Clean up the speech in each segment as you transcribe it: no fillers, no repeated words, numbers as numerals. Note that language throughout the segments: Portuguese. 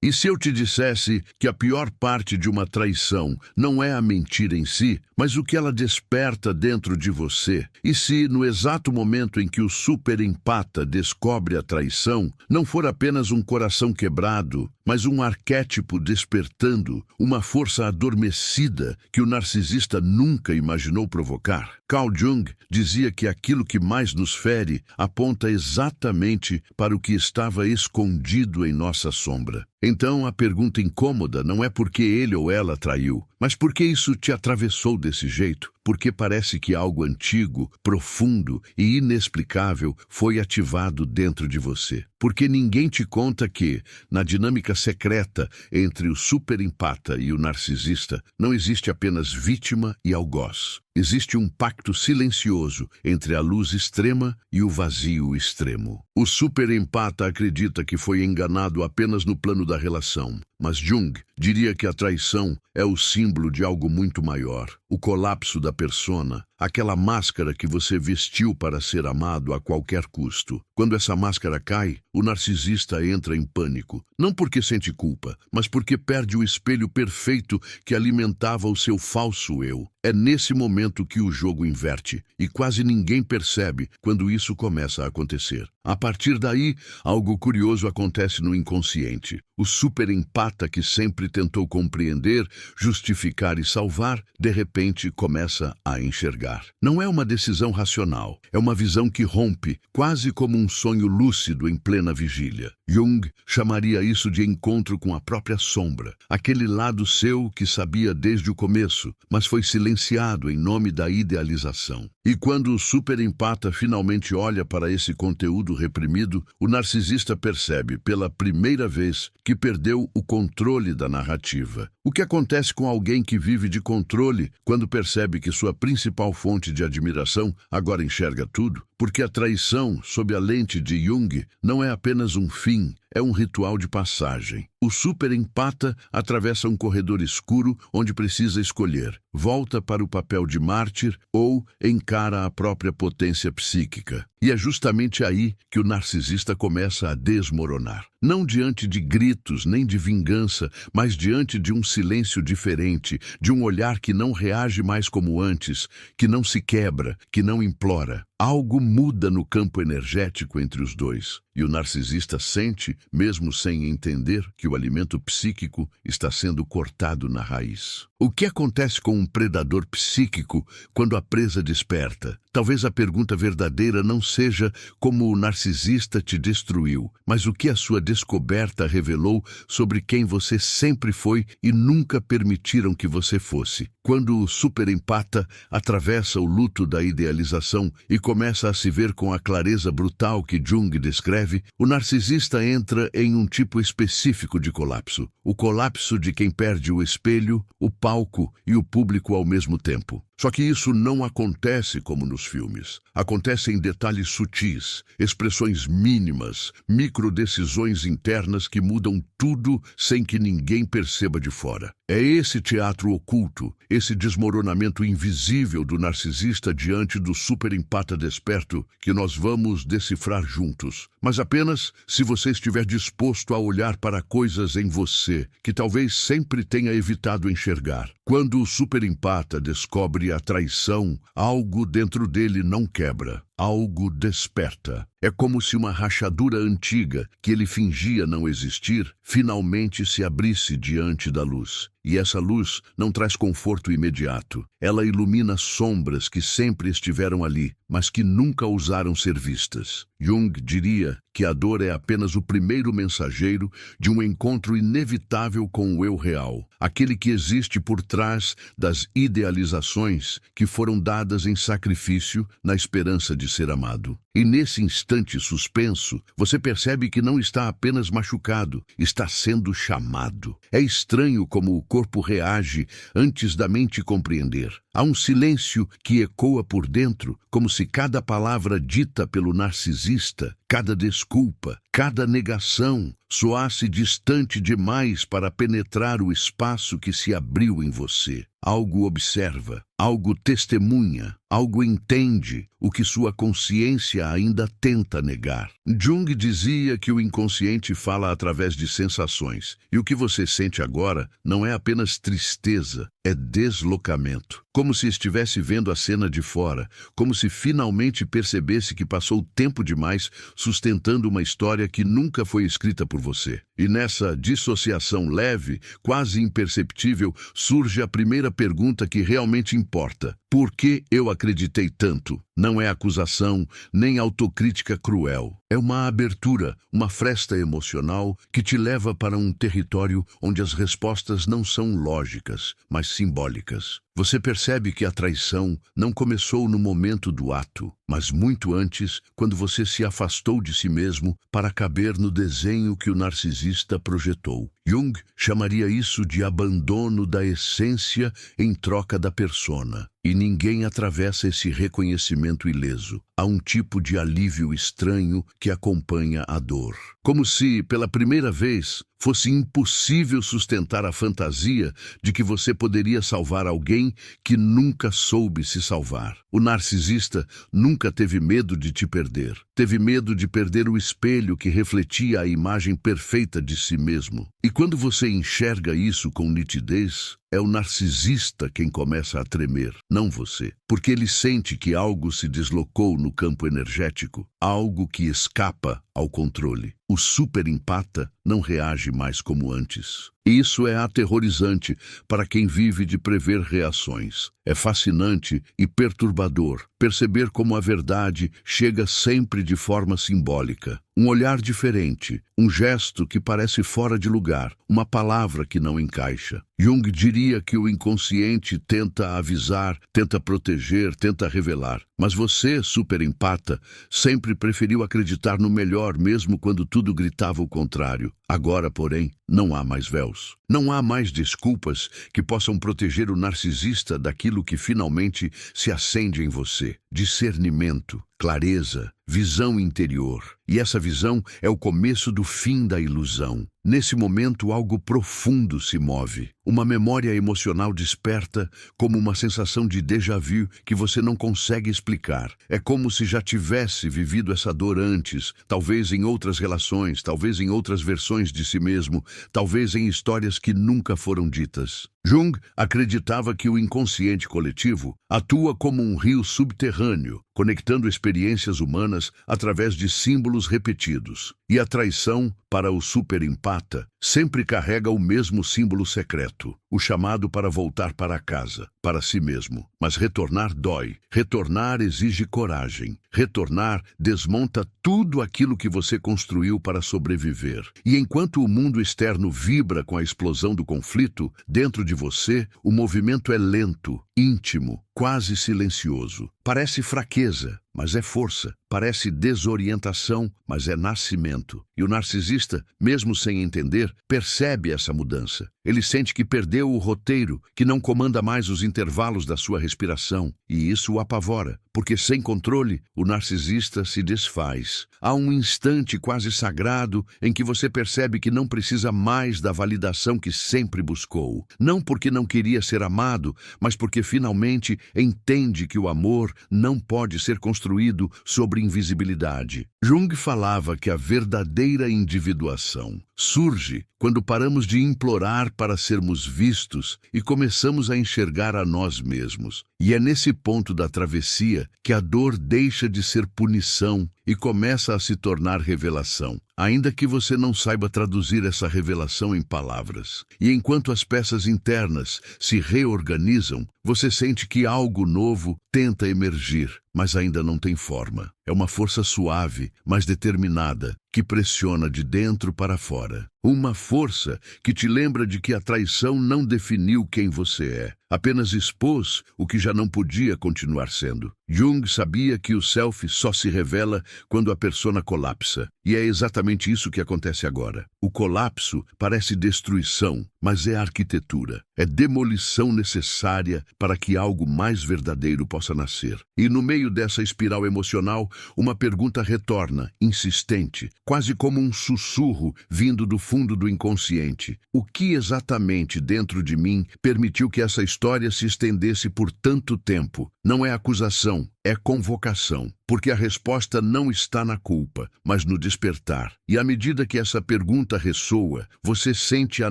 E se eu te dissesse que a pior parte de uma traição não é a mentira em si, mas o que ela desperta dentro de você? E se, no exato momento em que o superempata descobre a traição, não for apenas um coração quebrado, mas um arquétipo despertando, uma força adormecida que o narcisista nunca imaginou provocar? Carl Jung dizia que aquilo que mais nos fere aponta exatamente para o que estava escondido em nossa sombra. Então, a pergunta incômoda não é por que ele ou ela traiu, mas por que isso te atravessou desse jeito? Porque parece que algo antigo, profundo e inexplicável foi ativado dentro de você. Porque ninguém te conta que, na dinâmica secreta entre o superempata e o narcisista, não existe apenas vítima e algoz. Existe um pacto silencioso entre a luz extrema e o vazio extremo. O superempata acredita que foi enganado apenas no plano da relação, mas Jung diria que a traição é o símbolo de algo muito maior, o colapso da persona, aquela máscara que você vestiu para ser amado a qualquer custo. Quando essa máscara cai, o narcisista entra em pânico, não porque sente culpa, mas porque perde o espelho perfeito que alimentava o seu falso eu. É nesse momento que o jogo inverte, e quase ninguém percebe quando isso começa a acontecer. A partir daí, algo curioso acontece no inconsciente. O superempata que sempre tentou compreender, justificar e salvar, de repente começa a enxergar. Não é uma decisão racional, é uma visão que rompe, quase como um sonho lúcido em plena vigília. Jung chamaria isso de encontro com a própria sombra, aquele lado seu que sabia desde o começo, mas foi silenciado em nome da idealização. E quando o superempata finalmente olha para esse conteúdo reprimido, o narcisista percebe, pela primeira vez, que perdeu o controle da narrativa. O que acontece com alguém que vive de controle quando percebe que sua principal fonte de admiração agora enxerga tudo? Porque a traição, sob a lente de Jung, não é apenas um fim, é um ritual de passagem. O superempata atravessa um corredor escuro onde precisa escolher: volta para o papel de mártir ou encara a própria potência psíquica. E é justamente aí que o narcisista começa a desmoronar. Não diante de gritos nem de vingança, mas diante de um silêncio diferente, de um olhar que não reage mais como antes, que não se quebra, que não implora. Algo muda no campo energético entre os dois, e o narcisista sente, mesmo sem entender, que o alimento psíquico está sendo cortado na raiz. O que acontece com um predador psíquico quando a presa desperta? Talvez a pergunta verdadeira não seja como o narcisista te destruiu, mas o que a sua descoberta revelou sobre quem você sempre foi e nunca permitiram que você fosse. Quando o superempata atravessa o luto da idealização e começa a se ver com a clareza brutal que Jung descreve, o narcisista entra em um tipo específico de colapso. O colapso de quem perde o espelho, o palco e o público ao mesmo tempo. Só que isso não acontece como nos filmes. Acontece em detalhes sutis, expressões mínimas, microdecisões internas que mudam tudo sem que ninguém perceba de fora. É esse teatro oculto, esse desmoronamento invisível do narcisista diante do superempata desperto que nós vamos decifrar juntos. Mas apenas se você estiver disposto a olhar para coisas em você que talvez sempre tenha evitado enxergar. Quando o superempata descobre a traição, algo dentro dele não quebra, algo desperta. É como se uma rachadura antiga, que ele fingia não existir, finalmente se abrisse diante da luz. E essa luz não traz conforto imediato. Ela ilumina sombras que sempre estiveram ali, mas que nunca ousaram ser vistas. Jung diria que a dor é apenas o primeiro mensageiro de um encontro inevitável com o eu real, aquele que existe por trás das idealizações que foram dadas em sacrifício na esperança de ser amado. E nesse instante suspenso, você percebe que não está apenas machucado, está sendo chamado. É estranho como o corpo reage antes da mente compreender. Há um silêncio que ecoa por dentro, como se cada palavra dita pelo narcisista, cada desculpa, cada negação soasse distante demais para penetrar o espaço que se abriu em você. Algo observa, algo testemunha, algo entende o que sua consciência ainda tenta negar. Jung dizia que o inconsciente fala através de sensações, e o que você sente agora não é apenas tristeza, é deslocamento. Como se estivesse vendo a cena de fora, como se finalmente percebesse que passou tempo demais sustentando uma história que nunca foi escrita por você. E nessa dissociação leve, quase imperceptível, surge a primeira pergunta que realmente importa. Por que eu acreditei tanto? Não é acusação, nem autocrítica cruel. É uma abertura, uma fresta emocional que te leva para um território onde as respostas não são lógicas, mas simbólicas. Você percebe que a traição não começou no momento do ato, mas muito antes, quando você se afastou de si mesmo para caber no desenho que o narcisista projetou. Jung chamaria isso de abandono da essência em troca da persona. E ninguém atravessa esse reconhecimento ileso. Há um tipo de alívio estranho que acompanha a dor. Como se, pela primeira vez, fosse impossível sustentar a fantasia de que você poderia salvar alguém que nunca soube se salvar. O narcisista nunca teve medo de te perder. Teve medo de perder o espelho que refletia a imagem perfeita de si mesmo. E quando você enxerga isso com nitidez, é o narcisista quem começa a tremer, não você. Porque ele sente que algo se deslocou no campo energético, algo que escapa ao controle. O superempata não reage mais como antes. Isso é aterrorizante para quem vive de prever reações. É fascinante e perturbador perceber como a verdade chega sempre de forma simbólica. Um olhar diferente, um gesto que parece fora de lugar, uma palavra que não encaixa. Jung diria que o inconsciente tenta avisar, tenta proteger, tenta revelar. Mas você, superempata, sempre preferiu acreditar no melhor mesmo quando tudo gritava o contrário. Agora, porém, não há mais véus. Não há mais desculpas que possam proteger o narcisista daquilo que finalmente se acende em você. Discernimento, clareza, visão interior. E essa visão é o começo do fim da ilusão. Nesse momento, algo profundo se move. Uma memória emocional desperta como uma sensação de déjà vu que você não consegue explicar. É como se já tivesse vivido essa dor antes, talvez em outras relações, talvez em outras versões de si mesmo, talvez em histórias que nunca foram ditas. Jung acreditava que o inconsciente coletivo atua como um rio subterrâneo, conectando experiências humanas através de símbolos repetidos. E a traição, para o superempata, sempre carrega o mesmo símbolo secreto, o chamado para voltar para casa, para si mesmo. Mas retornar dói. Retornar exige coragem. Retornar desmonta tudo aquilo que você construiu para sobreviver. E enquanto o mundo externo vibra com a explosão do conflito, dentro de você, o movimento é lento, íntimo, quase silencioso. Parece fraqueza, mas é força. Parece desorientação, mas é nascimento. E o narcisista, mesmo sem entender, percebe essa mudança. Ele sente que perdeu o roteiro, que não comanda mais os intervalos da sua respiração. E isso o apavora, porque sem controle, o narcisista se desfaz. Há um instante quase sagrado em que você percebe que não precisa mais da validação que sempre buscou. Não porque não queria ser amado, mas porque finalmente entende que o amor não pode ser construído sobre invisibilidade. Jung falava que a verdadeira individuação surge quando paramos de implorar para sermos vistos e começamos a enxergar a nós mesmos. E é nesse ponto da travessia que a dor deixa de ser punição e começa a se tornar revelação, ainda que você não saiba traduzir essa revelação em palavras. E enquanto as peças internas se reorganizam, você sente que algo novo tenta emergir, mas ainda não tem forma. É uma força suave, mas determinada, que pressiona de dentro para fora. Uma força que te lembra de que a traição não definiu quem você é, apenas expôs o que já não podia continuar sendo. Jung sabia que o self só se revela quando a persona colapsa, e é exatamente isso que acontece agora. O colapso parece destruição, mas é arquitetura. É demolição necessária para que algo mais verdadeiro possa nascer. E no meio dessa espiral emocional, uma pergunta retorna, insistente, quase como um sussurro vindo do fundo do inconsciente. O que exatamente dentro de mim permitiu que essa história se estendesse por tanto tempo? Não é acusação, é convocação, porque a resposta não está na culpa, mas no despertar. E à medida que essa pergunta ressoa, você sente a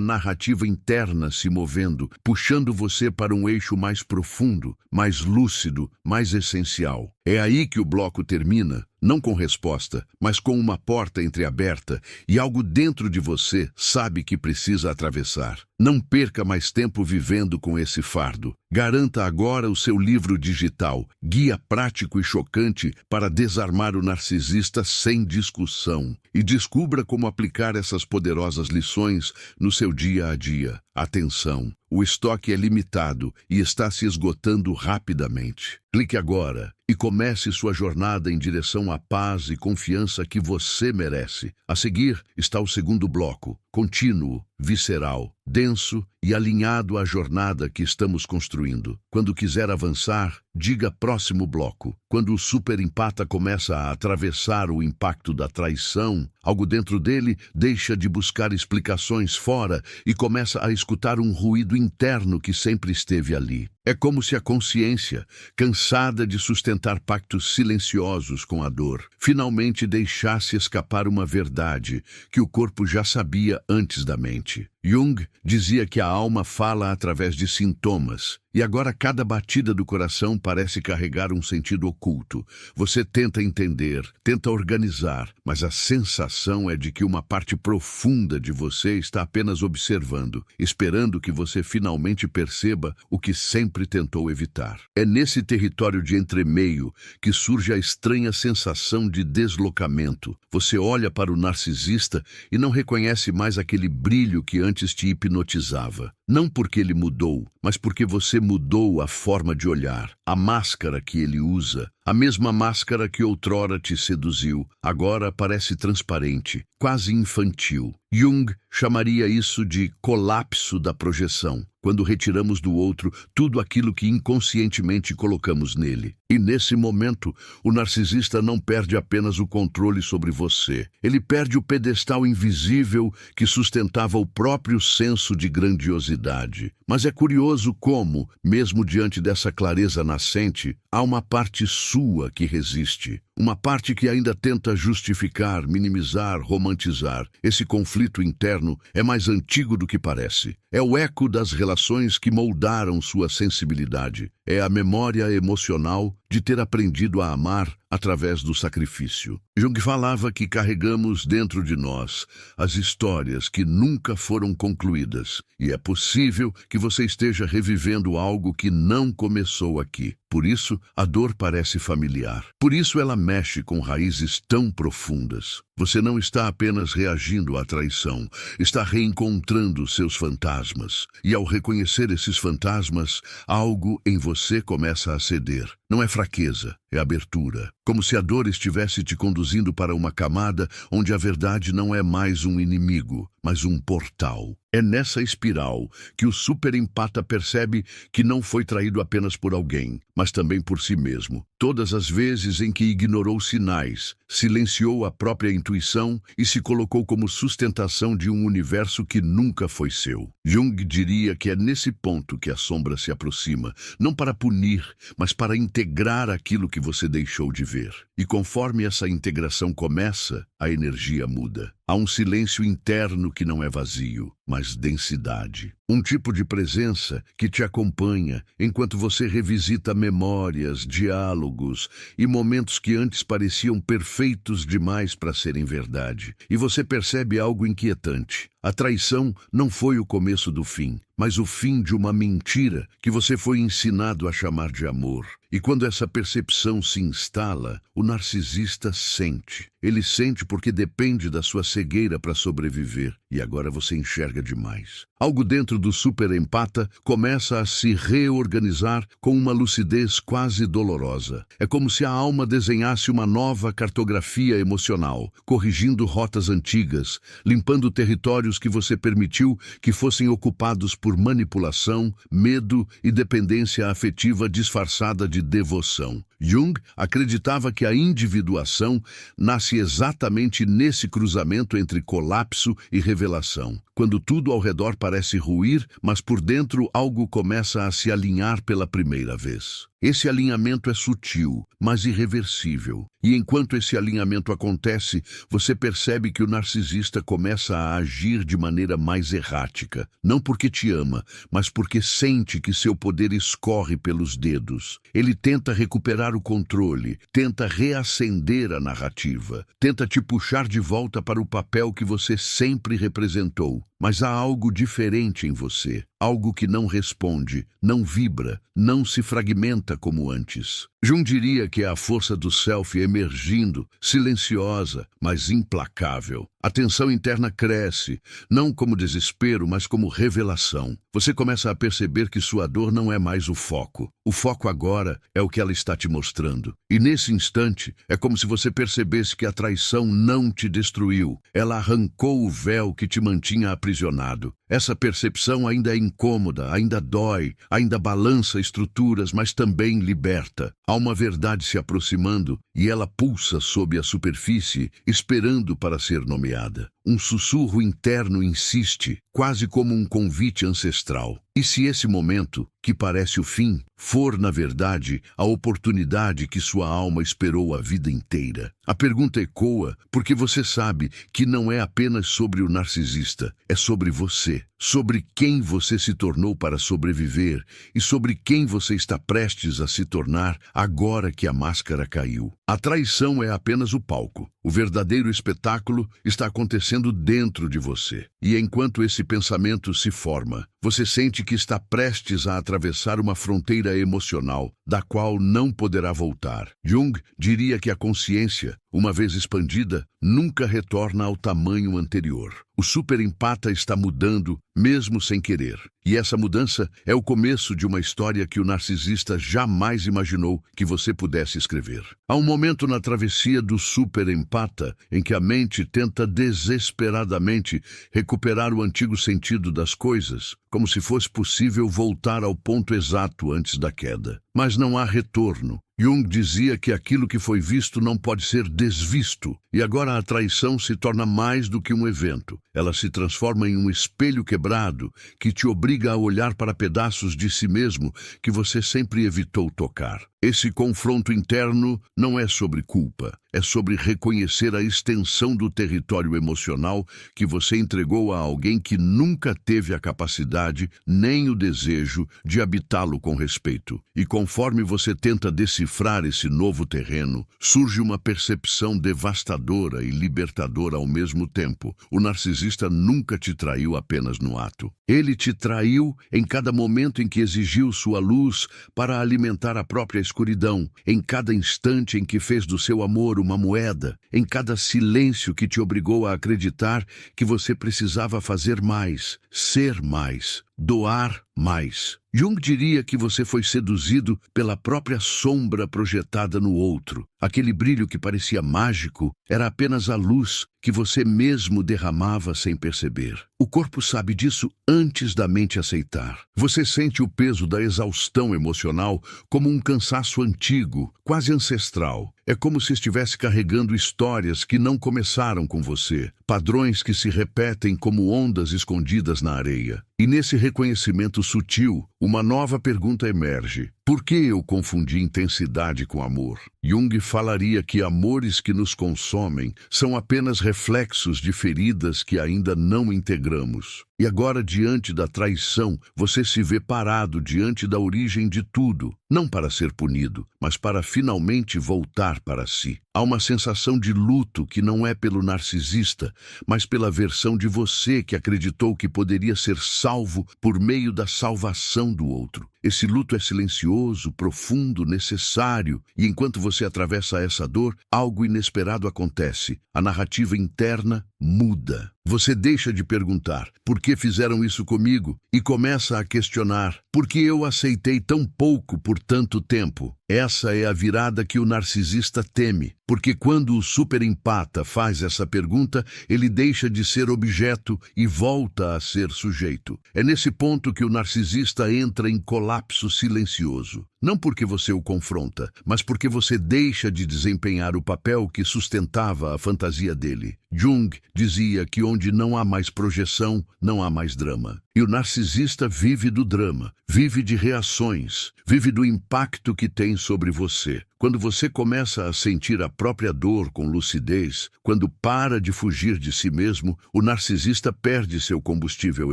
narrativa interna se movendo, puxando você para um eixo mais profundo, mais lúcido, mais essencial. É aí que o bloco termina, não com resposta, mas com uma porta entreaberta e algo dentro de você sabe que precisa atravessar. Não perca mais tempo vivendo com esse fardo. Garanta agora o seu livro digital, Guia Prático e Chocante para Desarmar o Narcisista sem Discussão. E descubra como aplicar essas poderosas lições no seu dia a dia. Atenção, o estoque é limitado e está se esgotando rapidamente. Clique agora e comece sua jornada em direção à paz e confiança que você merece. A seguir está o segundo bloco, contínuo, visceral, denso e alinhado à jornada que estamos construindo. Quando quiser avançar, diga próximo bloco. Quando o superempata começa a atravessar o impacto da traição, algo dentro dele deixa de buscar explicações fora e começa a escutar um ruído interno que sempre esteve ali. É como se a consciência, cansada de sustentar pactos silenciosos com a dor, finalmente deixasse escapar uma verdade que o corpo já sabia antes da mente. Jung dizia que a alma fala através de sintomas, e agora cada batida do coração parece carregar um sentido oculto. Você tenta entender, tenta organizar, mas a sensação é de que uma parte profunda de você está apenas observando, esperando que você finalmente perceba o que sempre tentou evitar. É nesse território de entremeio que surge a estranha sensação de deslocamento. Você olha para o narcisista e não reconhece mais aquele brilho que antes te hipnotizava. Não porque ele mudou, mas porque você mudou a forma de olhar, a máscara que ele usa. A mesma máscara que outrora te seduziu, agora parece transparente, quase infantil. Jung chamaria isso de colapso da projeção, quando retiramos do outro tudo aquilo que inconscientemente colocamos nele. E nesse momento, o narcisista não perde apenas o controle sobre você. Ele perde o pedestal invisível que sustentava o próprio senso de grandiosidade. Mas é curioso como, mesmo diante dessa clareza nascente, há uma parte sua que resiste. Uma parte que ainda tenta justificar, minimizar, romantizar. Esse conflito interno é mais antigo do que parece. É o eco das relações que moldaram sua sensibilidade. É a memória emocional de ter aprendido a amar através do sacrifício. Jung falava que carregamos dentro de nós as histórias que nunca foram concluídas. E é possível que você esteja revivendo algo que não começou aqui. Por isso, a dor parece familiar. Por isso, ela mexe com raízes tão profundas. Você não está apenas reagindo à traição, está reencontrando seus fantasmas. E ao reconhecer esses fantasmas, algo em você começa a ceder. Não é fraqueza, é abertura. Como se a dor estivesse te conduzindo para uma camada onde a verdade não é mais um inimigo, mas um portal. É nessa espiral que o superempata percebe que não foi traído apenas por alguém, mas também por si mesmo. Todas as vezes em que ignorou sinais, silenciou a própria intuição e se colocou como sustentação de um universo que nunca foi seu. Jung diria que é nesse ponto que a sombra se aproxima, não para punir, mas para integrar aquilo que você deixou de ver. E conforme essa integração começa, a energia muda. Há um silêncio interno que não é vazio, mas densidade. Um tipo de presença que te acompanha enquanto você revisita memórias, diálogos e momentos que antes pareciam perfeitos demais para serem verdade. E você percebe algo inquietante. A traição não foi o começo do fim, mas o fim de uma mentira que você foi ensinado a chamar de amor. E quando essa percepção se instala, o narcisista sente. Ele sente porque depende da sua cegueira para sobreviver. E agora você enxerga demais. Algo dentro do superempata começa a se reorganizar com uma lucidez quase dolorosa. É como se a alma desenhasse uma nova cartografia emocional, corrigindo rotas antigas, limpando territórios espaços que você permitiu que fossem ocupados por manipulação, medo e dependência afetiva disfarçada de devoção. Jung acreditava que a individuação nasce exatamente nesse cruzamento entre colapso e revelação, quando tudo ao redor parece ruir, mas por dentro algo começa a se alinhar pela primeira vez. Esse alinhamento é sutil, mas irreversível. E enquanto esse alinhamento acontece, você percebe que o narcisista começa a agir de maneira mais errática, não porque te ama, mas porque sente que seu poder escorre pelos dedos. Ele tenta recuperar o controle, tenta reacender a narrativa, tenta te puxar de volta para o papel que você sempre representou. Mas há algo diferente em você, algo que não responde, não vibra, não se fragmenta como antes. Jung diria que é a força do self emergindo, silenciosa, mas implacável. A tensão interna cresce, não como desespero, mas como revelação. Você começa a perceber que sua dor não é mais o foco. O foco agora é o que ela está te mostrando. E nesse instante, é como se você percebesse que a traição não te destruiu. Ela arrancou o véu que te mantinha aprisionado. Essa percepção ainda é incômoda, ainda dói, ainda balança estruturas, mas também liberta. Há uma verdade se aproximando e ela pulsa sob a superfície, esperando para ser nomeada. Um sussurro interno insiste, quase como um convite ancestral. E se esse momento, que parece o fim, for, na verdade, a oportunidade que sua alma esperou a vida inteira? A pergunta ecoa porque você sabe que não é apenas sobre o narcisista, é sobre você, sobre quem você se tornou para sobreviver e sobre quem você está prestes a se tornar agora que a máscara caiu. A traição é apenas o palco. O verdadeiro espetáculo está acontecendo dentro de você. E enquanto esse pensamento se forma, você sente que está prestes a atravessar uma fronteira emocional, da qual não poderá voltar. Jung diria que a consciência, uma vez expandida, nunca retorna ao tamanho anterior. O superempata está mudando, mesmo sem querer. E essa mudança é o começo de uma história que o narcisista jamais imaginou que você pudesse escrever. Há um momento na travessia do superempata em que a mente tenta desesperadamente recuperar o antigo sentido das coisas, como se fosse possível voltar ao ponto exato antes da queda. Mas não há retorno. Jung dizia que aquilo que foi visto não pode ser desvisto, e agora a traição se torna mais do que um evento. Ela se transforma em um espelho quebrado que te obriga a olhar para pedaços de si mesmo que você sempre evitou tocar. Esse confronto interno não é sobre culpa, é sobre reconhecer a extensão do território emocional que você entregou a alguém que nunca teve a capacidade nem o desejo de habitá-lo com respeito. E conforme você tenta decifrar esse novo terreno, surge uma percepção devastadora e libertadora ao mesmo tempo. O narcisista nunca te traiu apenas no ato. Ele te traiu em cada momento em que exigiu sua luz para alimentar a própria escuridão, em cada instante em que fez do seu amor uma moeda, em cada silêncio que te obrigou a acreditar que você precisava fazer mais, ser mais, doar mais. Jung diria que você foi seduzido pela própria sombra projetada no outro. Aquele brilho que parecia mágico era apenas a luz que você mesmo derramava sem perceber. O corpo sabe disso antes da mente aceitar. Você sente o peso da exaustão emocional como um cansaço antigo, quase ancestral. É como se estivesse carregando histórias que não começaram com você, padrões que se repetem como ondas escondidas na areia. E nesse reconhecimento sutil, uma nova pergunta emerge. Por que eu confundi intensidade com amor? Jung falaria que amores que nos consomem são apenas reflexos de feridas que ainda não integramos. E agora, diante da traição, você se vê parado diante da origem de tudo, não para ser punido, mas para finalmente voltar para si. Há uma sensação de luto que não é pelo narcisista, mas pela versão de você que acreditou que poderia ser salvo por meio da salvação do outro. Esse luto é silencioso, profundo, necessário, e enquanto você atravessa essa dor, algo inesperado acontece. A narrativa interna muda. Você deixa de perguntar, por que fizeram isso comigo? E começa a questionar, por que eu aceitei tão pouco por tanto tempo? Essa é a virada que o narcisista teme. Porque quando o superempata faz essa pergunta, ele deixa de ser objeto e volta a ser sujeito. É nesse ponto que o narcisista entra em colapso silencioso. Não porque você o confronta, mas porque você deixa de desempenhar o papel que sustentava a fantasia dele. Jung dizia que onde não há mais projeção, não há mais drama. E o narcisista vive do drama, vive de reações, vive do impacto que tem sobre você. Quando você começa a sentir a própria dor com lucidez, quando para de fugir de si mesmo, o narcisista perde seu combustível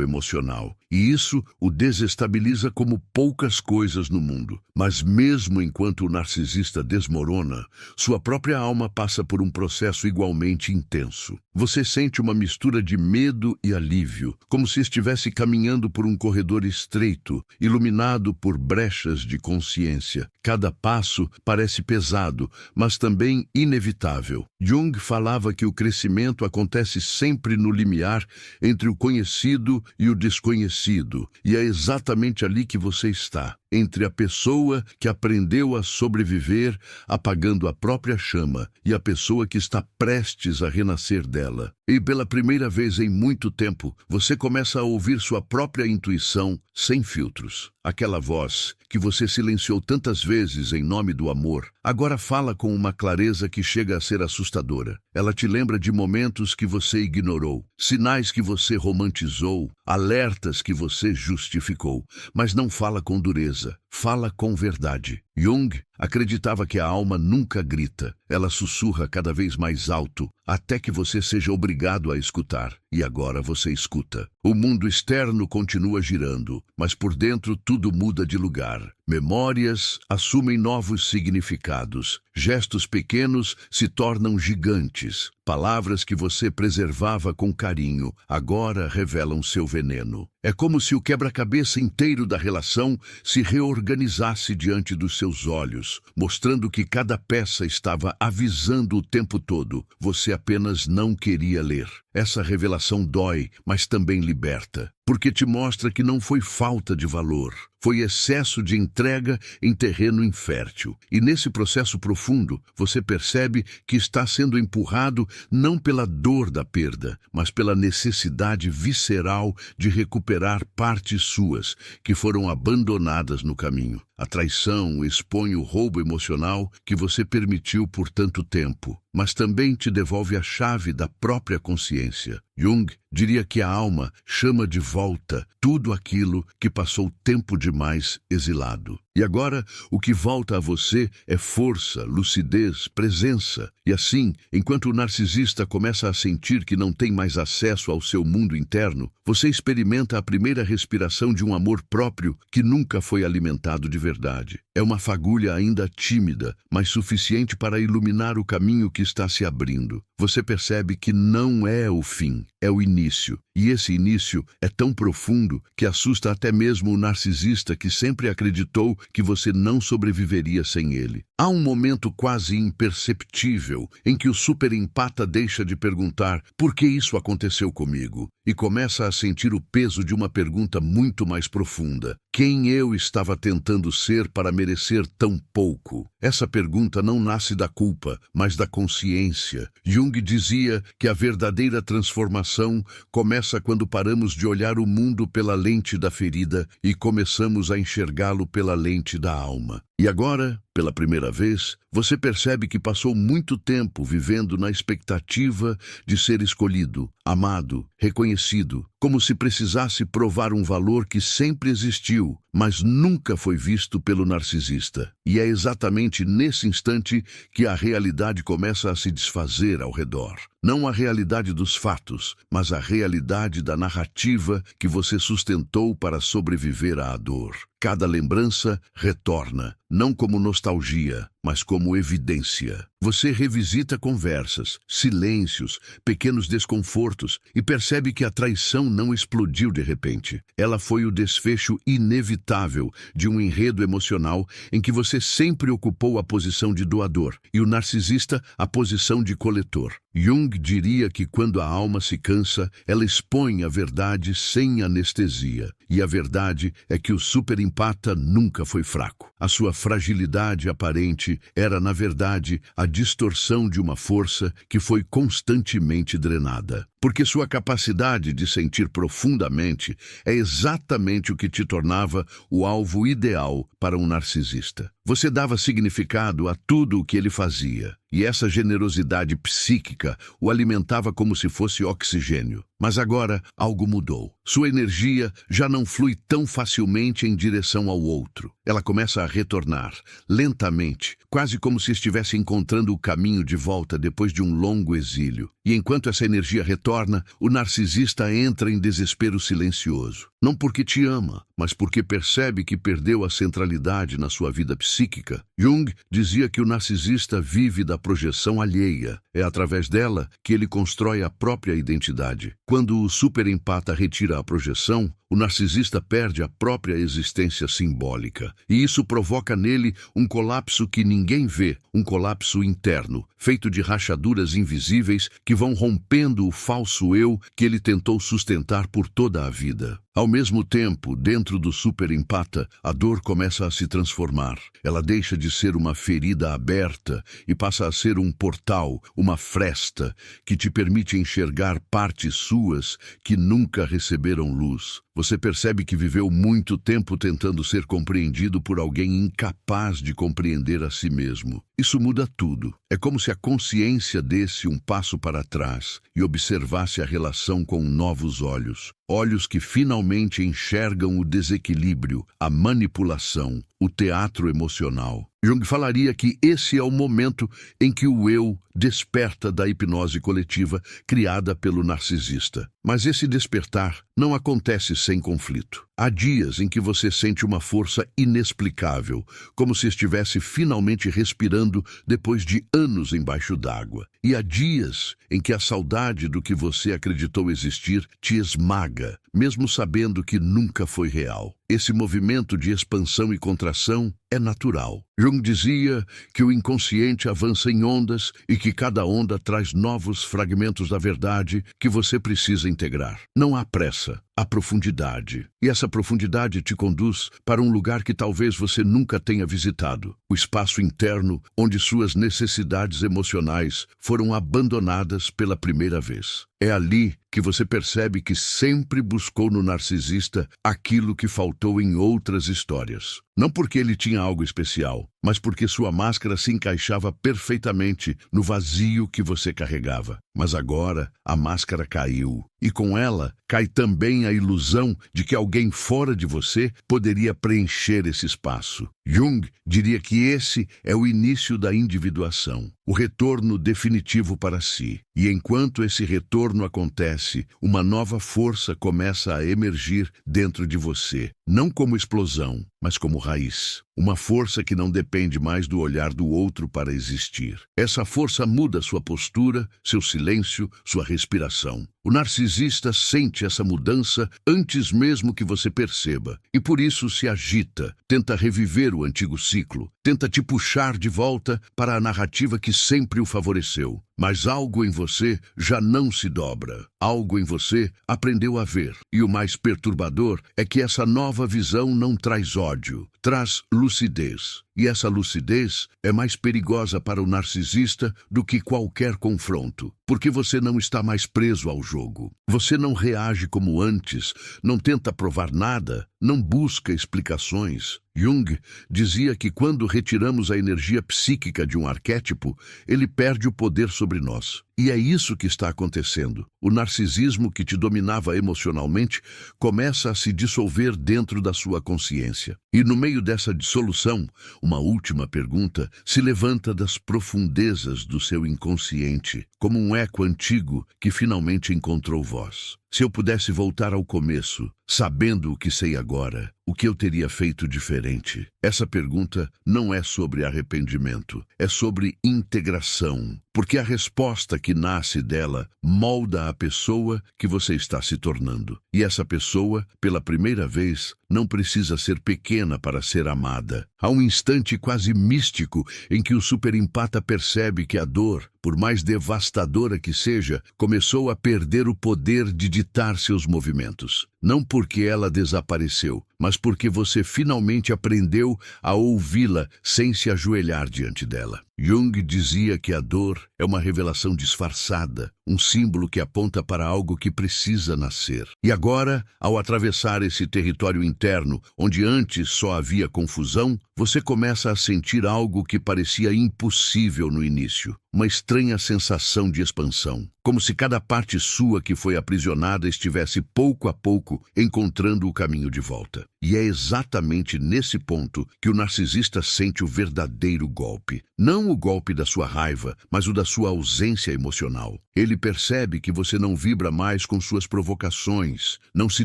emocional. E isso o desestabiliza como poucas coisas no mundo. Mas mesmo enquanto o narcisista desmorona, sua própria alma passa por um processo igualmente intenso. Você sente uma mistura de medo e alívio, como se estivesse caminhando por um corredor estreito, iluminado por brechas de consciência. Cada passo parece pesado, mas também inevitável. Jung falava que o crescimento acontece sempre no limiar entre o conhecido e o desconhecido, e é exatamente ali que você está, entre a pessoa que aprendeu a sobreviver apagando a própria chama e a pessoa que está prestes a renascer dela. E pela primeira vez em muito tempo, você começa a ouvir sua própria intuição sem filtros. Aquela voz que você silenciou tantas vezes em nome do amor, agora fala com uma clareza que chega a ser assustadora. Ela te lembra de momentos que você ignorou, sinais que você romantizou, alertas que você justificou, mas não fala com dureza, fala com verdade. Jung acreditava que a alma nunca grita, ela sussurra cada vez mais alto, até que você seja obrigado a escutar. E agora você escuta. O mundo externo continua girando, mas por dentro tudo muda de lugar. Memórias assumem novos significados. Gestos pequenos se tornam gigantes. Palavras que você preservava com carinho, agora revelam seu veneno. É como se o quebra-cabeça inteiro da relação se reorganizasse diante dos seus olhos, mostrando que cada peça estava avisando o tempo todo. Você apenas não queria ler. Essa revelação dói, mas também liberta, porque te mostra que não foi falta de valor, foi excesso de entrega em terreno infértil. E nesse processo profundo, você percebe que está sendo empurrado não pela dor da perda, mas pela necessidade visceral de recuperar partes suas que foram abandonadas no caminho. A traição expõe o roubo emocional que você permitiu por tanto tempo, mas também te devolve a chave da própria consciência. Jung diria que a alma chama de volta tudo aquilo que passou tempo demais exilado. E agora, o que volta a você é força, lucidez, presença. E assim, enquanto o narcisista começa a sentir que não tem mais acesso ao seu mundo interno, você experimenta a primeira respiração de um amor próprio que nunca foi alimentado de verdade. É uma fagulha ainda tímida, mas suficiente para iluminar o caminho que está se abrindo. Você percebe que não é o fim, é o início. E esse início é tão profundo que assusta até mesmo o narcisista que sempre acreditou que você não sobreviveria sem ele. Há um momento quase imperceptível em que o superempata deixa de perguntar por que isso aconteceu comigo e começa a sentir o peso de uma pergunta muito mais profunda. Quem eu estava tentando ser para merecer tão pouco? Essa pergunta não nasce da culpa, mas da consciência. Jung dizia que a verdadeira transformação começa quando paramos de olhar o mundo pela lente da ferida e começamos a enxergá-lo pela lente da alma. E agora, pela primeira vez, você percebe que passou muito tempo vivendo na expectativa de ser escolhido, amado, reconhecido, como se precisasse provar um valor que sempre existiu, mas nunca foi visto pelo narcisista. E é exatamente nesse instante que a realidade começa a se desfazer ao redor. Não a realidade dos fatos, mas a realidade da narrativa que você sustentou para sobreviver à dor. Cada lembrança retorna, não como nostalgia, mas como evidência. Você revisita conversas, silêncios, pequenos desconfortos e percebe que a traição não explodiu de repente. Ela foi o desfecho inevitável de um enredo emocional em que você sempre ocupou a posição de doador e o narcisista a posição de coletor. Jung diria que quando a alma se cansa, ela expõe a verdade sem anestesia. E a verdade é que o superempata nunca foi fraco. A sua fragilidade aparente era, na verdade, a distorção de uma força que foi constantemente drenada. Porque sua capacidade de sentir profundamente é exatamente o que te tornava o alvo ideal para um narcisista. Você dava significado a tudo o que ele fazia, e essa generosidade psíquica o alimentava como se fosse oxigênio. Mas agora algo mudou. Sua energia já não flui tão facilmente em direção ao outro. Ela começa a retornar, lentamente, quase como se estivesse encontrando o caminho de volta depois de um longo exílio. E enquanto essa energia retorna, o narcisista entra em desespero silencioso. Não porque te ama, mas porque percebe que perdeu a centralidade na sua vida psíquica. Jung dizia que o narcisista vive da projeção alheia. É através dela que ele constrói a própria identidade. Quando o superempata retira a projeção, o narcisista perde a própria existência simbólica. E isso provoca nele um colapso que ninguém vê, um colapso interno, feito de rachaduras invisíveis que vão rompendo o falso eu que ele tentou sustentar por toda a vida. Ao mesmo tempo, dentro do superempata, a dor começa a se transformar. Ela deixa de ser uma ferida aberta e passa a ser um portal, uma fresta, que te permite enxergar partes suas que nunca receberam luz. Você percebe que viveu muito tempo tentando ser compreendido por alguém incapaz de compreender a si mesmo. Isso muda tudo. É como se a consciência desse um passo para trás e observasse a relação com novos olhos. Olhos que finalmente enxergam o desequilíbrio, a manipulação, o teatro emocional. Jung falaria que esse é o momento em que o eu desperta da hipnose coletiva criada pelo narcisista. Mas esse despertar não acontece sem conflito. Há dias em que você sente uma força inexplicável, como se estivesse finalmente respirando depois de anos embaixo d'água. E há dias em que a saudade do que você acreditou existir te esmaga, mesmo sabendo que nunca foi real. Esse movimento de expansão e contração é natural. Jung dizia que o inconsciente avança em ondas e que cada onda traz novos fragmentos da verdade que você precisa integrar. Não há pressa, há profundidade. E essa profundidade te conduz para um lugar que talvez você nunca tenha visitado. O espaço interno onde suas necessidades emocionais foram abandonadas pela primeira vez. É ali que você percebe que sempre buscou no narcisista aquilo que faltou em outras histórias. Não porque ele tinha algo especial, mas porque sua máscara se encaixava perfeitamente no vazio que você carregava. Mas agora a máscara caiu, e com ela cai também a ilusão de que alguém fora de você poderia preencher esse espaço. Jung diria que esse é o início da individuação, o retorno definitivo para si. E enquanto esse retorno acontece, uma nova força começa a emergir dentro de você, não como explosão, mas como raiz. Uma força que não depende mais do olhar do outro para existir. Essa força muda sua postura, seu silêncio, sua respiração. O narcisista sente essa mudança antes mesmo que você perceba, e por isso se agita, tenta reviver o antigo ciclo, tenta te puxar de volta para a narrativa que sempre o favoreceu. Mas algo em você já não se dobra. Algo em você aprendeu a ver. E o mais perturbador é que essa nova visão não traz ódio, traz lucidez. E essa lucidez é mais perigosa para o narcisista do que qualquer confronto, porque você não está mais preso ao jogo. Você não reage como antes, não tenta provar nada, não busca explicações. Jung dizia que quando retiramos a energia psíquica de um arquétipo, ele perde o poder sobre nós. E é isso que está acontecendo. O narcisismo que te dominava emocionalmente começa a se dissolver dentro da sua consciência. E no meio dessa dissolução, uma última pergunta se levanta das profundezas do seu inconsciente, como um eco antigo que finalmente encontrou voz. Se eu pudesse voltar ao começo, sabendo o que sei agora, o que eu teria feito diferente? Essa pergunta não é sobre arrependimento, é sobre integração, porque a resposta que nasce dela molda a pessoa que você está se tornando. E essa pessoa, pela primeira vez, não precisa ser pequena para ser amada. Há um instante quase místico em que o superempata percebe que a dor, por mais devastadora que seja, começou a perder o poder de ditar seus movimentos. Não porque ela desapareceu, mas porque você finalmente aprendeu a ouvi-la sem se ajoelhar diante dela. Jung dizia que a dor é uma revelação disfarçada, um símbolo que aponta para algo que precisa nascer. E agora, ao atravessar esse território interno, onde antes só havia confusão, você começa a sentir algo que parecia impossível no início. Uma estranha sensação de expansão, como se cada parte sua que foi aprisionada estivesse pouco a pouco encontrando o caminho de volta. E é exatamente nesse ponto que o narcisista sente o verdadeiro golpe. Não o golpe da sua raiva, mas o da sua ausência emocional. Ele percebe que você não vibra mais com suas provocações, não se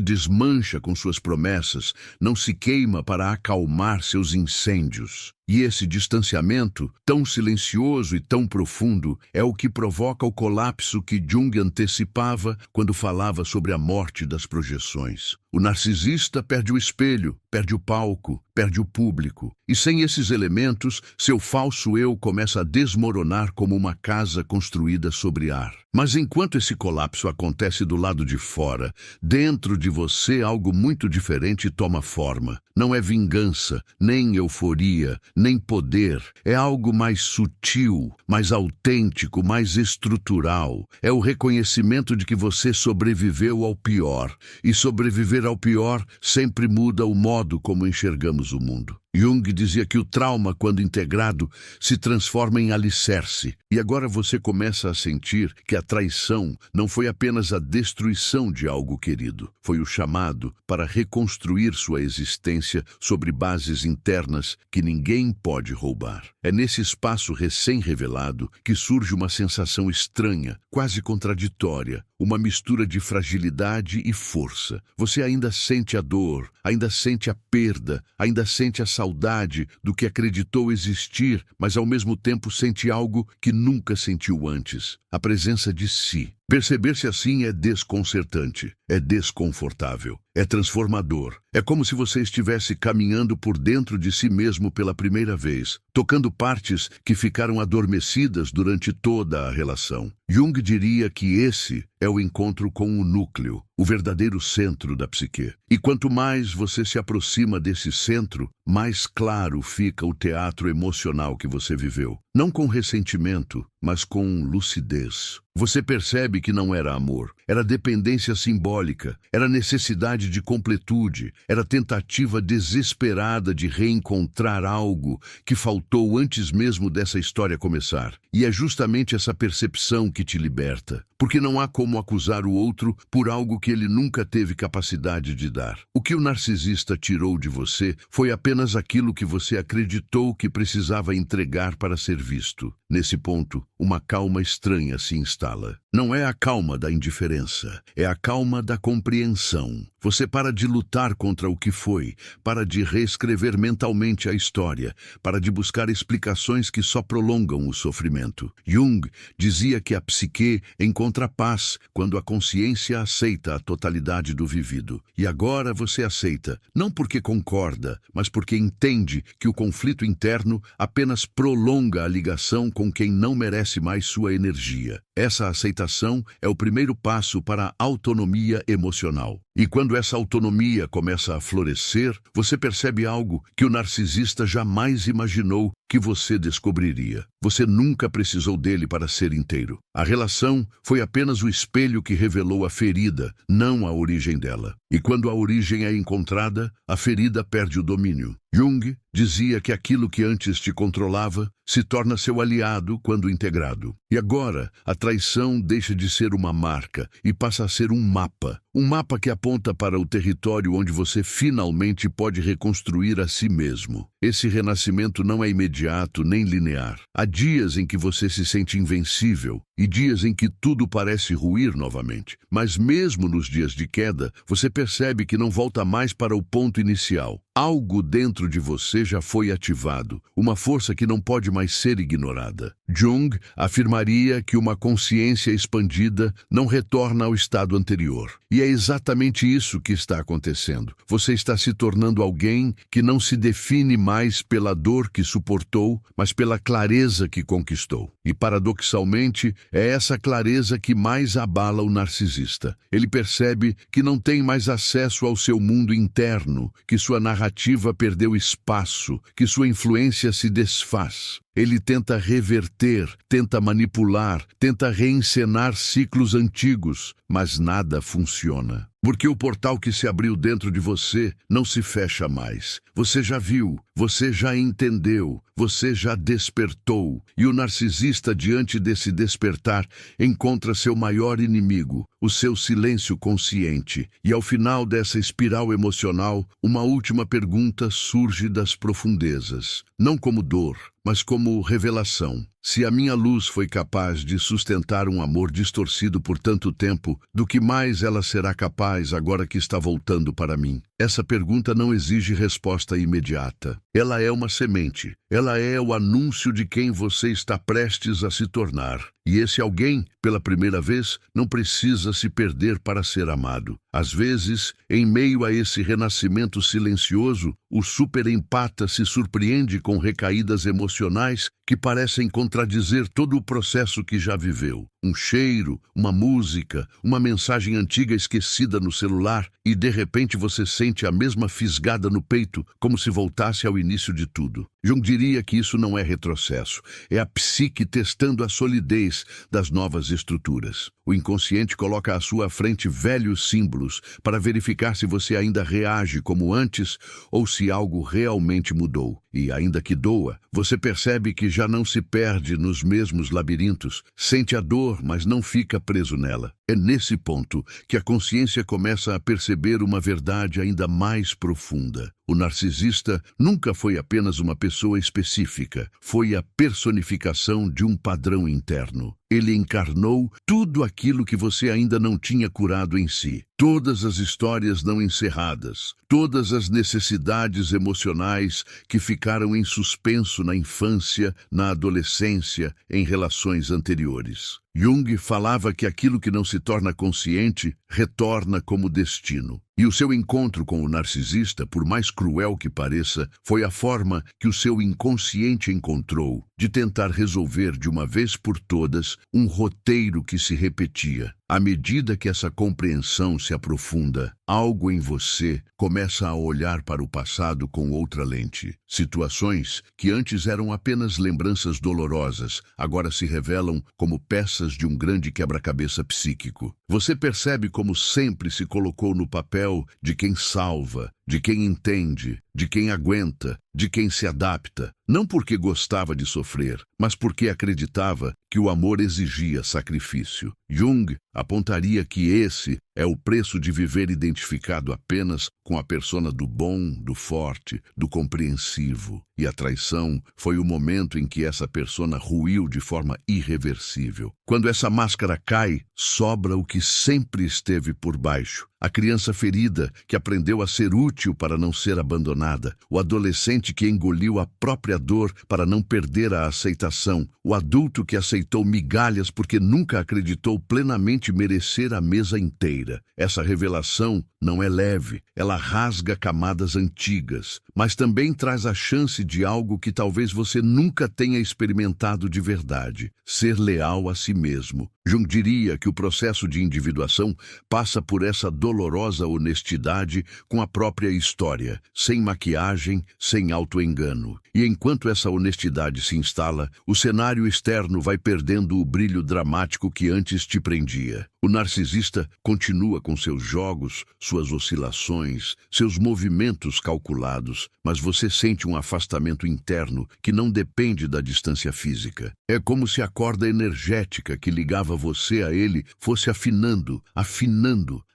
desmancha com suas promessas, não se queima para acalmar seus incêndios. E esse distanciamento, tão silencioso e tão profundo, é o que provoca o colapso que Jung antecipava quando falava sobre a morte das projeções. O narcisista perde o espelho, perde o palco, perde o público. E sem esses elementos, seu falso eu começa a desmoronar como uma casa construída sobre ar. Mas enquanto esse colapso acontece do lado de fora, dentro de você algo muito diferente toma forma. Não é vingança, nem euforia, nem poder. É algo mais sutil, mais autêntico, mais estrutural. É o reconhecimento de que você sobreviveu ao pior. E sobreviver ao pior sempre muda o modo como enxergamos o mundo. Jung dizia que o trauma, quando integrado, se transforma em alicerce. E agora você começa a sentir que a traição não foi apenas a destruição de algo querido. Foi o chamado para reconstruir sua existência sobre bases internas que ninguém pode roubar. É nesse espaço recém-revelado que surge uma sensação estranha, quase contraditória, uma mistura de fragilidade e força. Você ainda sente a dor, ainda sente a perda, ainda sente a saudade do que acreditou existir, mas ao mesmo tempo sente algo que nunca sentiu antes, a presença de si. Perceber-se assim é desconcertante, é desconfortável, é transformador. É como se você estivesse caminhando por dentro de si mesmo pela primeira vez, tocando partes que ficaram adormecidas durante toda a relação. Jung diria que esse é o encontro com o núcleo, o verdadeiro centro da psique. E quanto mais você se aproxima desse centro, mais claro fica o teatro emocional que você viveu. Não com ressentimento, mas com lucidez. Você percebe que não era amor, era dependência simbólica, era necessidade de completude, era tentativa desesperada de reencontrar algo que faltou antes mesmo dessa história começar. E é justamente essa percepção que te liberta, porque não há como acusar o outro por algo que ele nunca teve capacidade de dar. O que o narcisista tirou de você foi apenas aquilo que você acreditou que precisava entregar para ser visto. Nesse ponto, uma calma estranha se instala. Não é a calma da indiferença, é a calma da compreensão. Você para de lutar contra o que foi, para de reescrever mentalmente a história, para de buscar explicações que só prolongam o sofrimento. Jung dizia que a psique encontra paz quando a consciência aceita a totalidade do vivido. E agora você aceita, não porque concorda, mas porque entende que o conflito interno apenas prolonga a ligação com quem não merece mais sua energia. Essa aceitação é o primeiro passo para a autonomia emocional. E quando essa autonomia começa a florescer, você percebe algo que o narcisista jamais imaginou que você descobriria. Você nunca precisou dele para ser inteiro. A relação foi apenas o espelho que revelou a ferida, não a origem dela. E quando a origem é encontrada, a ferida perde o domínio. Jung dizia que aquilo que antes te controlava se torna seu aliado quando integrado. E agora, a traição deixa de ser uma marca e passa a ser um mapa. Um mapa que aponta para o território onde você finalmente pode reconstruir a si mesmo. Esse renascimento não é imediato nem linear. Há dias em que você se sente invencível e dias em que tudo parece ruir novamente. Mas mesmo nos dias de queda, você percebe que não volta mais para o ponto inicial. Algo dentro de você já foi ativado, uma força que não pode mais ser ignorada. Jung afirmaria que uma consciência expandida não retorna ao estado anterior. E é exatamente isso que está acontecendo. Você está se tornando alguém que não se define mais pela dor que suportou, mas pela clareza que conquistou. E, paradoxalmente, é essa clareza que mais abala o narcisista. Ele percebe que não tem mais acesso ao seu mundo interno, que sua narrativa perdeu espaço, que sua influência se desfaz. Ele tenta reverter, tenta manipular, tenta reencenar ciclos antigos, mas nada funciona. Porque o portal que se abriu dentro de você não se fecha mais. Você já viu, você já entendeu, você já despertou. E o narcisista, diante desse despertar, encontra seu maior inimigo, o seu silêncio consciente. E ao final dessa espiral emocional, uma última pergunta surge das profundezas. Não como dor, mas como revelação. Se a minha luz foi capaz de sustentar um amor distorcido por tanto tempo, do que mais ela será capaz agora que está voltando para mim? Essa pergunta não exige resposta imediata. Ela é uma semente. Ela é o anúncio de quem você está prestes a se tornar. E esse alguém, pela primeira vez, não precisa se perder para ser amado. Às vezes, em meio a esse renascimento silencioso, o superempata se surpreende com recaídas emocionais que parecem contradizer todo o processo que já viveu. Um cheiro, uma música, uma mensagem antiga esquecida no celular e de repente você sente a mesma fisgada no peito, como se voltasse ao início de tudo. Jung diria que isso não é retrocesso, é a psique testando a solidez das novas estruturas. O inconsciente coloca à sua frente velhos símbolos para verificar se você ainda reage como antes ou se algo realmente mudou. E ainda que doa, você percebe que já não se perde nos mesmos labirintos, sente a dor, mas não fica preso nela. É nesse ponto que a consciência começa a perceber uma verdade ainda mais profunda. O narcisista nunca foi apenas uma pessoa específica, foi a personificação de um padrão interno. Ele encarnou tudo aquilo que você ainda não tinha curado em si. Todas as histórias não encerradas, todas as necessidades emocionais que ficaram em suspenso na infância, na adolescência, em relações anteriores. Jung falava que aquilo que não se torna consciente retorna como destino. E o seu encontro com o narcisista, por mais cruel que pareça, foi a forma que o seu inconsciente encontrou de tentar resolver de uma vez por todas um roteiro que se repetia. À medida que essa compreensão se aprofunda, algo em você começa a olhar para o passado com outra lente. Situações que antes eram apenas lembranças dolorosas, agora se revelam como peças de um grande quebra-cabeça psíquico. Você percebe como sempre se colocou no papel de quem salva, de quem entende, de quem aguenta, de quem se adapta, não porque gostava de sofrer, mas porque acreditava que o amor exigia sacrifício. Jung apontaria que esse é o preço de viver identificado apenas com a persona do bom, do forte, do compreensivo. E a traição foi o momento em que essa persona ruiu de forma irreversível. Quando essa máscara cai, sobra o que sempre esteve por baixo. A criança ferida que aprendeu a ser útil para não ser abandonada, o adolescente que engoliu a própria dor para não perder a aceitação, o adulto que aceitou migalhas porque nunca acreditou plenamente merecer a mesa inteira. Essa revelação não é leve, ela rasga camadas antigas, mas também traz a chance de algo que talvez você nunca tenha experimentado de verdade: ser leal a si mesmo. Jung diria que o processo de individuação passa por essa dolorosa honestidade com a própria história, sem maquiagem, sem auto-engano. E enquanto essa honestidade se instala, o cenário externo vai perdendo o brilho dramático que antes te prendia. O narcisista continua com seus jogos, suas oscilações, seus movimentos calculados, mas você sente um afastamento interno que não depende da distância física. É como se a corda energética que ligava você a ele fosse afinando,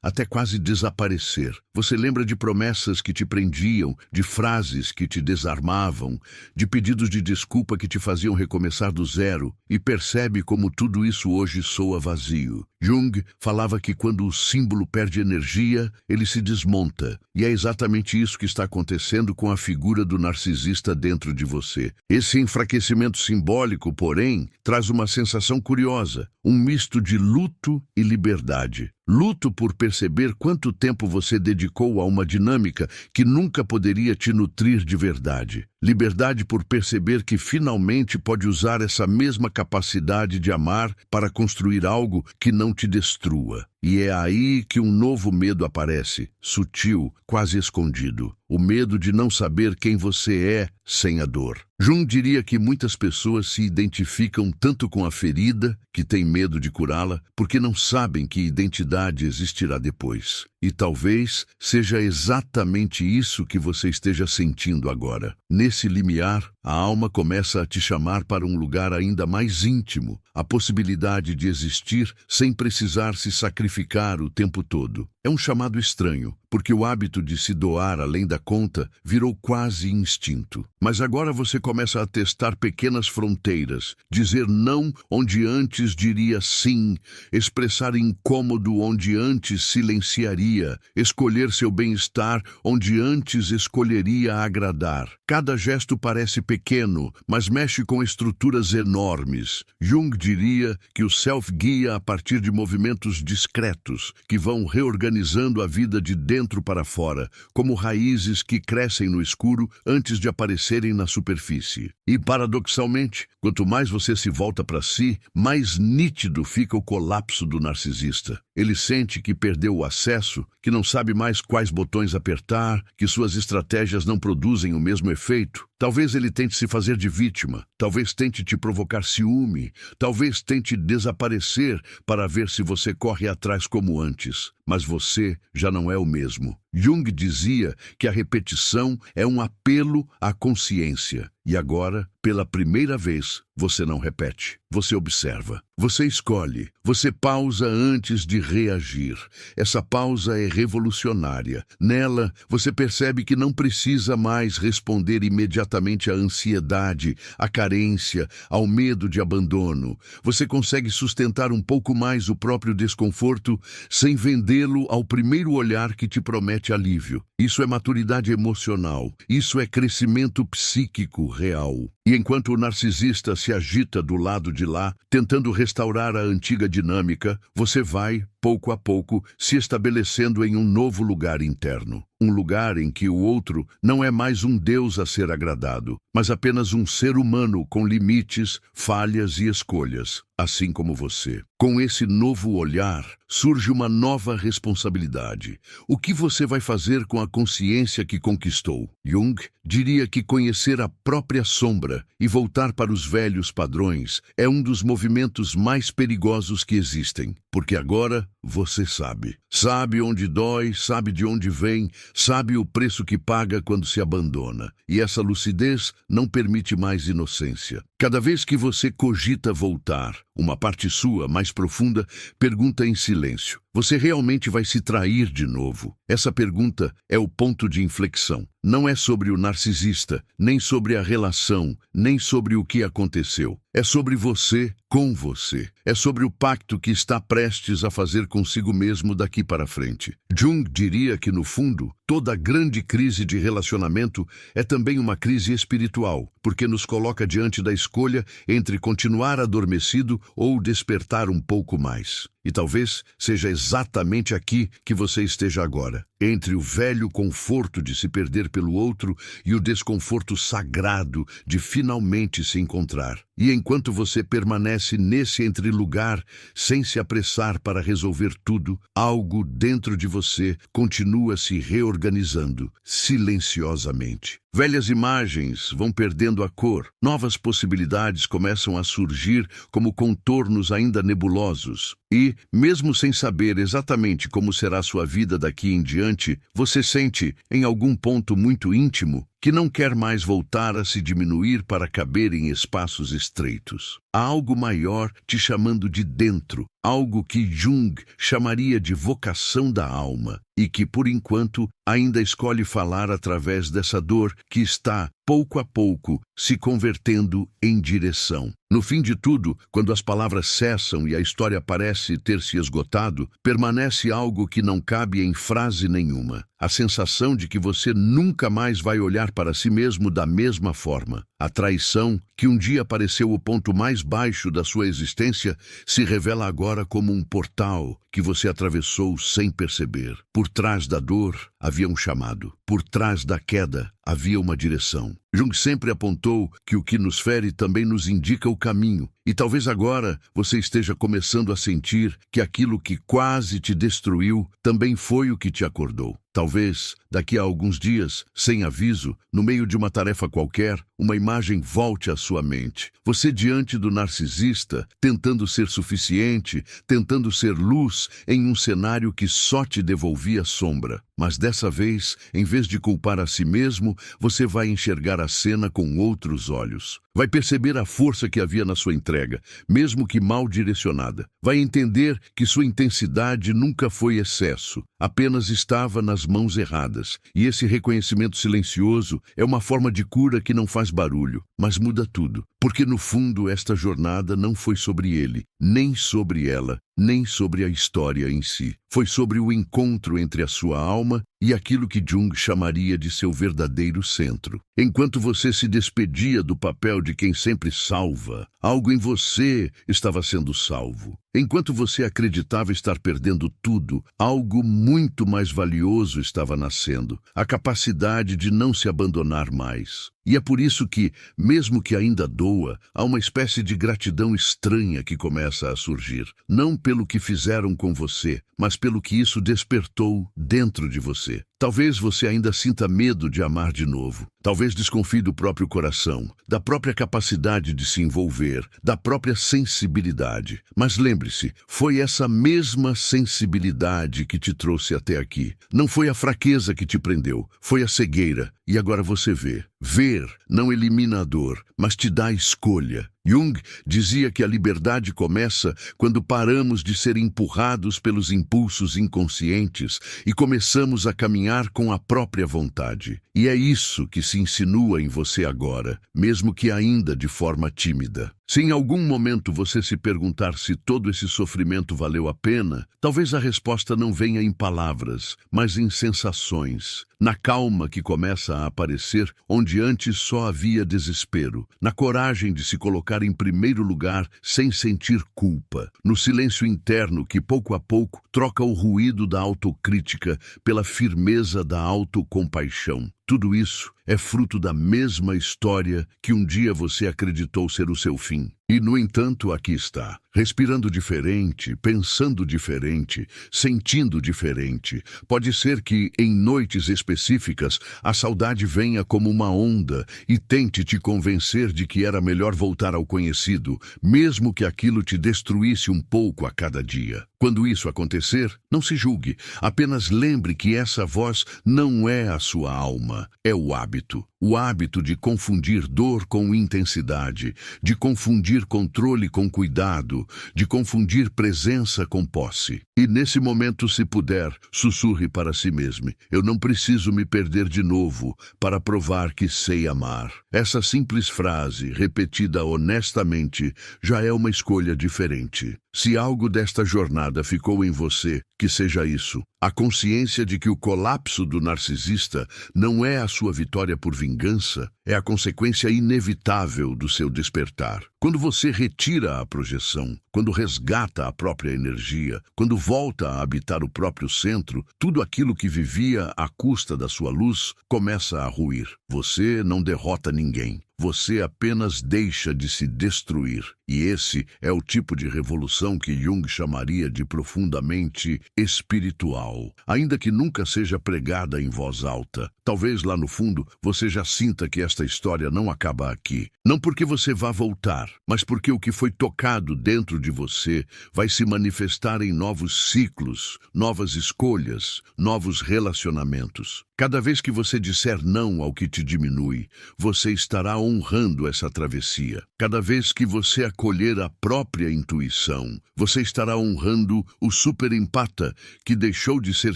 até quase desaparecer. Você lembra de promessas que te prendiam, de frases que te desarmavam, de pedidos de desculpa que te faziam recomeçar do zero, e percebe como tudo isso hoje soa vazio. Jung falava que quando o símbolo perde energia, ele se desmonta. E é exatamente isso que está acontecendo com a figura do narcisista dentro de você. Esse enfraquecimento simbólico, porém, traz uma sensação curiosa, um misto de luto e liberdade. Luto por perceber quanto tempo você dedicou a uma dinâmica que nunca poderia te nutrir de verdade. Liberdade por perceber que finalmente pode usar essa mesma capacidade de amar para construir algo que não te destrua. E é aí que um novo medo aparece, sutil, quase escondido. O medo de não saber quem você é sem a dor. Jung diria que muitas pessoas se identificam tanto com a ferida, que têm medo de curá-la, porque não sabem que identidade existirá depois. E talvez seja exatamente isso que você esteja sentindo agora. Nesse limiar, a alma começa a te chamar para um lugar ainda mais íntimo, a possibilidade de existir sem precisar se sacrificar o tempo todo. É um chamado estranho, porque o hábito de se doar além da conta virou quase instinto. Mas agora você começa a testar pequenas fronteiras, dizer não onde antes diria sim, expressar incômodo onde antes silenciaria, escolher seu bem-estar onde antes escolheria agradar. Cada gesto parece pequeno, mas mexe com estruturas enormes. Jung diria que o self guia a partir de movimentos discretos, que vão reorganizando a vida de dentro para fora, como raízes que crescem no escuro antes de aparecerem na superfície. E, paradoxalmente, quanto mais você se volta para si, mais nítido fica o colapso do narcisista. Ele sente que perdeu o acesso, que não sabe mais quais botões apertar, que suas estratégias não produzem o mesmo efeito. Talvez ele tente se fazer de vítima, talvez tente te provocar ciúme, talvez tente desaparecer para ver se você corre atrás como antes. Mas você já não é o mesmo. Jung dizia que a repetição é um apelo à consciência. E agora, pela primeira vez, você não repete. Você observa. Você escolhe. Você pausa antes de reagir. Essa pausa é revolucionária. Nela, você percebe que não precisa mais responder imediatamente à ansiedade, à carência, ao medo de abandono. Você consegue sustentar um pouco mais o próprio desconforto sem vendê-lo ao primeiro olhar que te promete alívio. Isso é maturidade emocional. Isso é crescimento psíquico real. E enquanto o narcisista se agita do lado de lá, tentando restaurar a antiga dinâmica, você vai, pouco a pouco, se estabelecendo em um novo lugar interno. Um lugar em que o outro não é mais um Deus a ser agradado, mas apenas um ser humano com limites, falhas e escolhas, assim como você. Com esse novo olhar, surge uma nova responsabilidade. O que você vai fazer com a consciência que conquistou? Jung diria que conhecer a própria sombra e voltar para os velhos padrões é um dos movimentos mais perigosos que existem, porque agora você sabe. Sabe onde dói, sabe de onde vem, sabe o preço que paga quando se abandona. E essa lucidez não permite mais inocência. Cada vez que você cogita voltar, uma parte sua, mais profunda, pergunta em silêncio: você realmente vai se trair de novo? Essa pergunta é o ponto de inflexão. Não é sobre o narcisista, nem sobre a relação, nem sobre o que aconteceu. É sobre você, com você. É sobre o pacto que está prestes a fazer consigo mesmo daqui para frente. Jung diria que, no fundo, toda grande crise de relacionamento é também uma crise espiritual, porque nos coloca diante da escolha entre continuar adormecido ou despertar um pouco mais. E talvez seja exatamente aqui que você esteja agora, entre o velho conforto de se perder pelo outro e o desconforto sagrado de finalmente se encontrar. E enquanto você permanece nesse entrelugar, sem se apressar para resolver tudo, algo dentro de você continua se reorganizando, silenciosamente. Velhas imagens vão perdendo a cor, novas possibilidades começam a surgir como contornos ainda nebulosos. E, mesmo sem saber exatamente como será sua vida daqui em diante, você sente, em algum ponto muito íntimo, que não quer mais voltar a se diminuir para caber em espaços estreitos. Há algo maior te chamando de dentro, algo que Jung chamaria de vocação da alma, e que, por enquanto, ainda escolhe falar através dessa dor que está, pouco a pouco, se convertendo em direção. No fim de tudo, quando as palavras cessam e a história parece ter se esgotado, permanece algo que não cabe em frase nenhuma. A sensação de que você nunca mais vai olhar para si mesmo da mesma forma. A traição, que um dia pareceu o ponto mais baixo da sua existência, se revela agora como um portal que você atravessou sem perceber. Por trás da dor havia um chamado. Por trás da queda havia uma direção. Jung sempre apontou que o que nos fere também nos indica o caminho. E talvez agora você esteja começando a sentir que aquilo que quase te destruiu também foi o que te acordou. Talvez, daqui a alguns dias, sem aviso, no meio de uma tarefa qualquer, uma imagem volte à sua mente. Você diante do narcisista, tentando ser suficiente, tentando ser luz em um cenário que só te devolvia sombra. Mas dessa vez, em vez de culpar a si mesmo, você vai enxergar a cena com outros olhos. Vai perceber a força que havia na sua entrega, mesmo que mal direcionada. Vai entender que sua intensidade nunca foi excesso, apenas estava nas mãos erradas. E esse reconhecimento silencioso é uma forma de cura que não faz barulho, mas muda tudo. Porque no fundo esta jornada não foi sobre ele, nem sobre ela, nem sobre a história em si. Foi sobre o encontro entre a sua alma e aquilo que Jung chamaria de seu verdadeiro centro. Enquanto você se despedia do papel de quem sempre salva, algo em você estava sendo salvo. Enquanto você acreditava estar perdendo tudo, algo muito mais valioso estava nascendo, a capacidade de não se abandonar mais. E é por isso que, mesmo que ainda doa, há uma espécie de gratidão estranha que começa a surgir. Não pelo que fizeram com você, mas pelo que isso despertou dentro de você. Talvez você ainda sinta medo de amar de novo. Talvez desconfie do próprio coração, da própria capacidade de se envolver, da própria sensibilidade. Mas lembre-se, foi essa mesma sensibilidade que te trouxe até aqui. Não foi a fraqueza que te prendeu, foi a cegueira. E agora você vê. Ver não elimina a dor, mas te dá escolha. Jung dizia que a liberdade começa quando paramos de ser empurrados pelos impulsos inconscientes e começamos a caminhar com a própria vontade. E é isso que se insinua em você agora, mesmo que ainda de forma tímida. Se em algum momento você se perguntar se todo esse sofrimento valeu a pena, talvez a resposta não venha em palavras, mas em sensações. Na calma que começa a aparecer onde antes só havia desespero, na coragem de se colocar em primeiro lugar sem sentir culpa, no silêncio interno que pouco a pouco troca o ruído da autocrítica pela firmeza da autocompaixão. Tudo isso é fruto da mesma história que um dia você acreditou ser o seu fim. E, no entanto, aqui está, respirando diferente, pensando diferente, sentindo diferente. Pode ser que, em noites específicas, a saudade venha como uma onda e tente te convencer de que era melhor voltar ao conhecido, mesmo que aquilo te destruísse um pouco a cada dia. Quando isso acontecer, não se julgue, apenas lembre que essa voz não é a sua alma, é o hábito. O hábito de confundir dor com intensidade, de confundir controle com cuidado, de confundir presença com posse. E nesse momento, se puder, sussurre para si mesmo: eu não preciso me perder de novo para provar que sei amar. Essa simples frase, repetida honestamente, já é uma escolha diferente. Se algo desta jornada ficou em você, que seja isso. A consciência de que o colapso do narcisista não é a sua vitória por vingança, é a consequência inevitável do seu despertar. Quando você retira a projeção, quando resgata a própria energia, quando volta a habitar o próprio centro, tudo aquilo que vivia à custa da sua luz começa a ruir. Você não derrota ninguém. Você apenas deixa de se destruir. E esse é o tipo de revolução que Jung chamaria de profundamente espiritual. Ainda que nunca seja pregada em voz alta, talvez lá no fundo você já sinta que esta história não acaba aqui. Não porque você vá voltar, mas porque o que foi tocado dentro de você vai se manifestar em novos ciclos, novas escolhas, novos relacionamentos. Cada vez que você disser não ao que te diminui, você estará honrando essa travessia. Cada vez que você acolher a própria intuição, você estará honrando o superempata que deixou de ser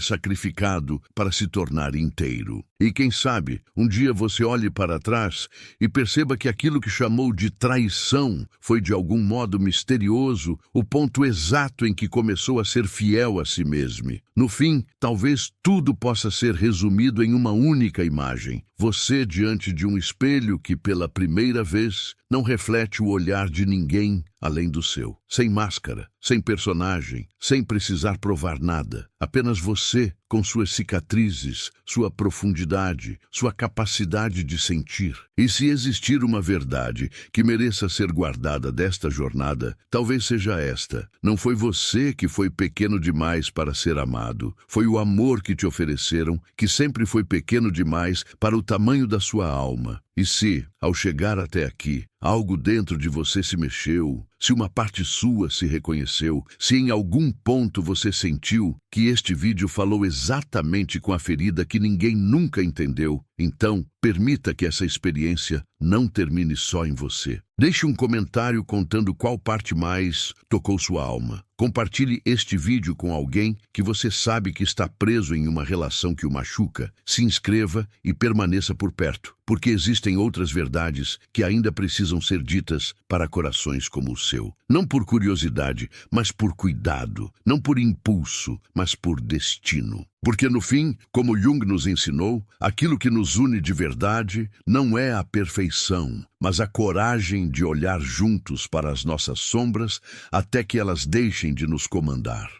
sacrificado para se tornar inteiro. E quem sabe, um dia você olhe para trás e perceba que aquilo que chamou de traição foi de algum modo misterioso o ponto exato em que começou a ser fiel a si mesmo. No fim, talvez tudo possa ser resumido em uma única imagem. Você diante de um espelho que pela primeira vez não reflete o olhar de ninguém além do seu. Sem máscara, sem personagem, sem precisar provar nada. Apenas você, com suas cicatrizes, sua profundidade, sua capacidade de sentir. E se existir uma verdade que mereça ser guardada desta jornada, talvez seja esta. Não foi você que foi pequeno demais para ser amado. Foi o amor que te ofereceram, que sempre foi pequeno demais para o tamanho da sua alma. E se, ao chegar até aqui, algo dentro de você se mexeu, se uma parte sua se reconheceu, se em algum ponto você sentiu que este vídeo falou exatamente com a ferida que ninguém nunca entendeu, então permita que essa experiência não termine só em você. Deixe um comentário contando qual parte mais tocou sua alma. Compartilhe este vídeo com alguém que você sabe que está preso em uma relação que o machuca. Se inscreva e permaneça por perto, porque existem outras verdades que ainda precisam ser ditas para corações como o seu. Não por curiosidade, mas por cuidado. Não por impulso, mas por destino. Porque no fim, como Jung nos ensinou, aquilo que nos une de verdade não é a perfeição, mas a coragem de olhar juntos para as nossas sombras até que elas deixem de nos comandar.